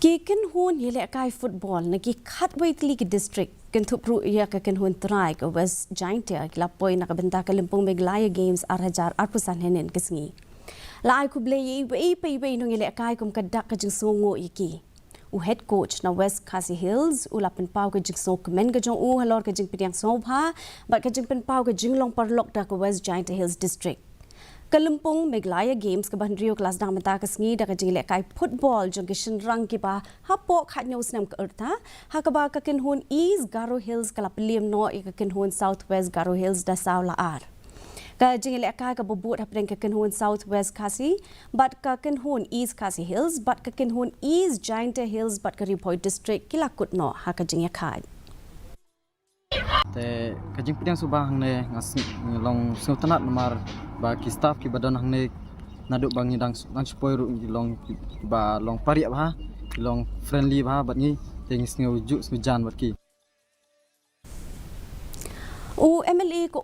Kiken hun yele kai football na ki khatwait league district ken thupru ya ka ken hun trai ka west giant ya la poi na ka benta ka Lympung Meghalaya games 2008 henen kisngi la ai ku ble yi pe no yele kai kum ka dak ka jing songo yiki u head coach na west KHASI hills u la pen pau ka jing so men ka jong u halor ka jing pityang so bha ba ka jing pen pau ka jing long par lok da ka west giant hills district Lympung Meghalaya games ke bandrio kelas dang menta ke sengi dak jing lekai football jong ke shenrang ki ba hapo khat nyaw snam ke erta ha ka ba ka ken hun east Garo Hills kala peliam no ka ken hun southwest Garo Hills da saula ar ka jing lekai ka bobut hapren ka ken hun southwest KHASI but ka ken hun east KHASI Hills but ka ken hun east Giant Hills but ka report district kila kut no ha ka jing ya khai te kajing pidang subah hang ne ngas long sultanat nomor ba ki staff ki badan hang ne naduk bangi dang spoi ru long ba long pariak ba long friendly ba bat ni tengis ngeu juk sujan bat ki u MLA ko